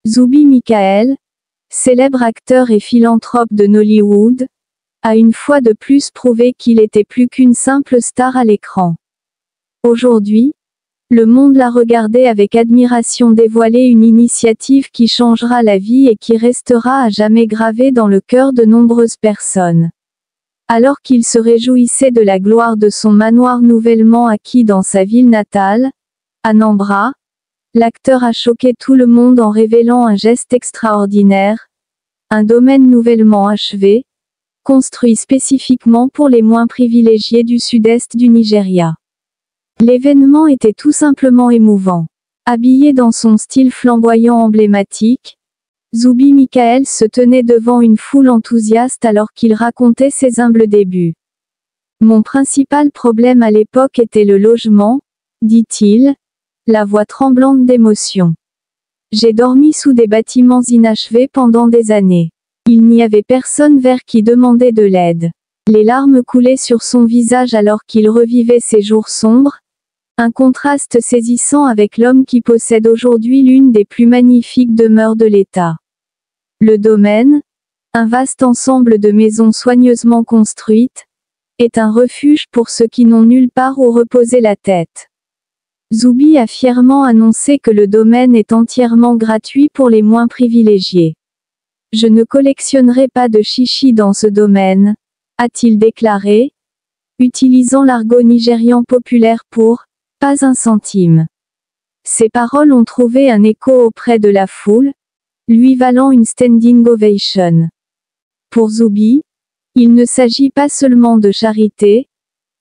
Zubby Michael, célèbre acteur et philanthrope de Nollywood, a une fois de plus prouvé qu'il était plus qu'une simple star à l'écran. Aujourd'hui, le monde l'a regardé avec admiration dévoiler une initiative qui changera la vie et qui restera à jamais gravée dans le cœur de nombreuses personnes. Alors qu'il se réjouissait de la gloire de son manoir nouvellement acquis dans sa ville natale, Anambra, l'acteur a choqué tout le monde en révélant un geste extraordinaire, un domaine nouvellement achevé, construit spécifiquement pour les moins privilégiés du sud-est du Nigeria. L'événement était tout simplement émouvant. Habillé dans son style flamboyant emblématique, Zubby Michael se tenait devant une foule enthousiaste alors qu'il racontait ses humbles débuts. Mon principal problème à l'époque était le logement, dit-il, la voix tremblante d'émotion. J'ai dormi sous des bâtiments inachevés pendant des années. Il n'y avait personne vers qui demander de l'aide. Les larmes coulaient sur son visage alors qu'il revivait ses jours sombres, un contraste saisissant avec l'homme qui possède aujourd'hui l'une des plus magnifiques demeures de l'État. Le domaine, un vaste ensemble de maisons soigneusement construites, est un refuge pour ceux qui n'ont nulle part où reposer la tête. Zubby a fièrement annoncé que le domaine est entièrement gratuit pour les moins privilégiés. Je ne collectionnerai pas de chichis dans ce domaine, a-t-il déclaré, utilisant l'argot nigérian populaire pour « pas un centime ». Ces paroles ont trouvé un écho auprès de la foule, lui valant une standing ovation. Pour Zubby, il ne s'agit pas seulement de charité,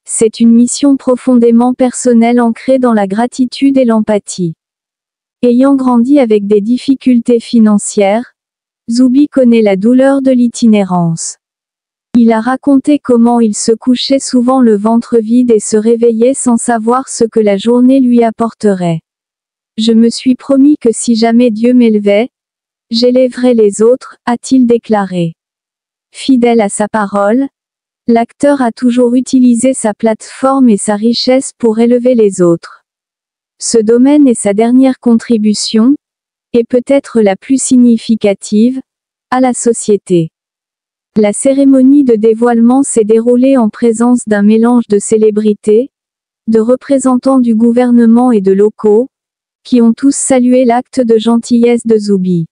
c'est une mission profondément personnelle ancrée dans la gratitude et l'empathie. Ayant grandi avec des difficultés financières, Zubby connaît la douleur de l'itinérance. Il a raconté comment il se couchait souvent le ventre vide et se réveillait sans savoir ce que la journée lui apporterait. Je me suis promis que si jamais Dieu m'élevait, j'élèverais les autres, a-t-il déclaré. Fidèle à sa parole, l'acteur a toujours utilisé sa plateforme et sa richesse pour élever les autres. Ce domaine est sa dernière contribution, et peut-être la plus significative, à la société. La cérémonie de dévoilement s'est déroulée en présence d'un mélange de célébrités, de représentants du gouvernement et de locaux, qui ont tous salué l'acte de gentillesse de Zubby.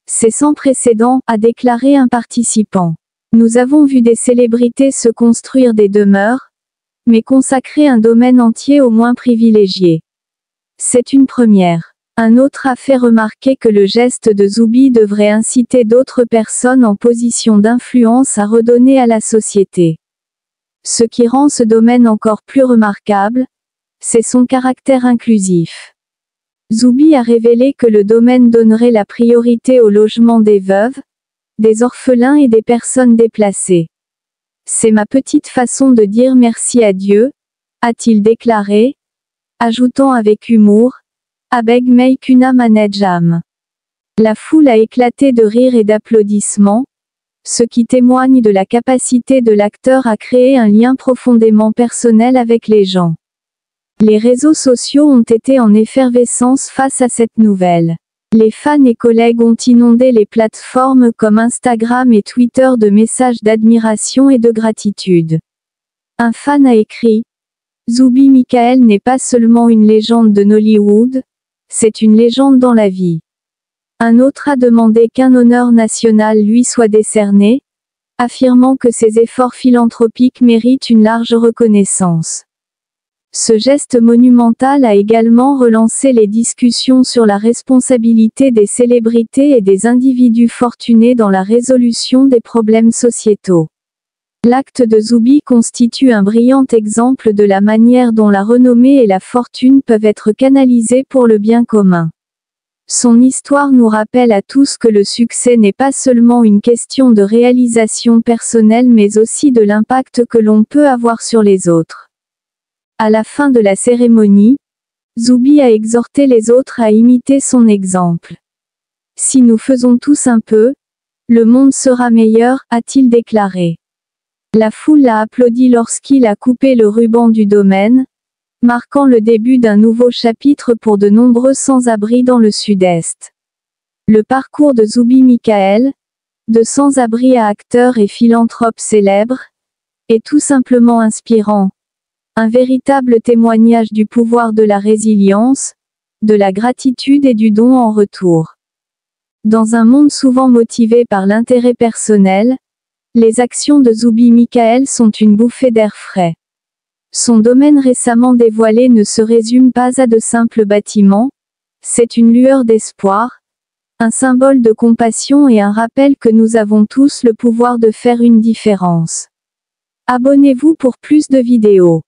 C'est sans précédent, a déclaré un participant. Nous avons vu des célébrités se construire des demeures, mais consacrer un domaine entier aux moins privilégiés. C'est une première. Un autre a fait remarquer que le geste de Zubby devrait inciter d'autres personnes en position d'influence à redonner à la société. Ce qui rend ce domaine encore plus remarquable, c'est son caractère inclusif. Zubby a révélé que le domaine donnerait la priorité au logement des veuves, des orphelins et des personnes déplacées. C'est ma petite façon de dire merci à Dieu, a-t-il déclaré, ajoutant avec humour, Abeg Mei Kuna Manejam. La foule a éclaté de rires et d'applaudissements, ce qui témoigne de la capacité de l'acteur à créer un lien profondément personnel avec les gens. Les réseaux sociaux ont été en effervescence face à cette nouvelle. Les fans et collègues ont inondé les plateformes comme Instagram et Twitter de messages d'admiration et de gratitude. Un fan a écrit « Zubby Michael n'est pas seulement une légende de Nollywood, c'est une légende dans la vie ». Un autre a demandé qu'un honneur national lui soit décerné, affirmant que ses efforts philanthropiques méritent une large reconnaissance. Ce geste monumental a également relancé les discussions sur la responsabilité des célébrités et des individus fortunés dans la résolution des problèmes sociétaux. L'acte de Zubby constitue un brillant exemple de la manière dont la renommée et la fortune peuvent être canalisées pour le bien commun. Son histoire nous rappelle à tous que le succès n'est pas seulement une question de réalisation personnelle mais aussi de l'impact que l'on peut avoir sur les autres. À la fin de la cérémonie, Zubby a exhorté les autres à imiter son exemple. Si nous faisons tous un peu, le monde sera meilleur, a-t-il déclaré. La foule l'a applaudi lorsqu'il a coupé le ruban du domaine, marquant le début d'un nouveau chapitre pour de nombreux sans-abri dans le Sud-Est. Le parcours de Zoubi Michael, de sans-abri à acteur et philanthrope célèbre, est tout simplement inspirant. Un véritable témoignage du pouvoir de la résilience, de la gratitude et du don en retour. Dans un monde souvent motivé par l'intérêt personnel, les actions de Zoubi Michael sont une bouffée d'air frais. Son domaine récemment dévoilé ne se résume pas à de simples bâtiments, c'est une lueur d'espoir, un symbole de compassion et un rappel que nous avons tous le pouvoir de faire une différence. Abonnez-vous pour plus de vidéos.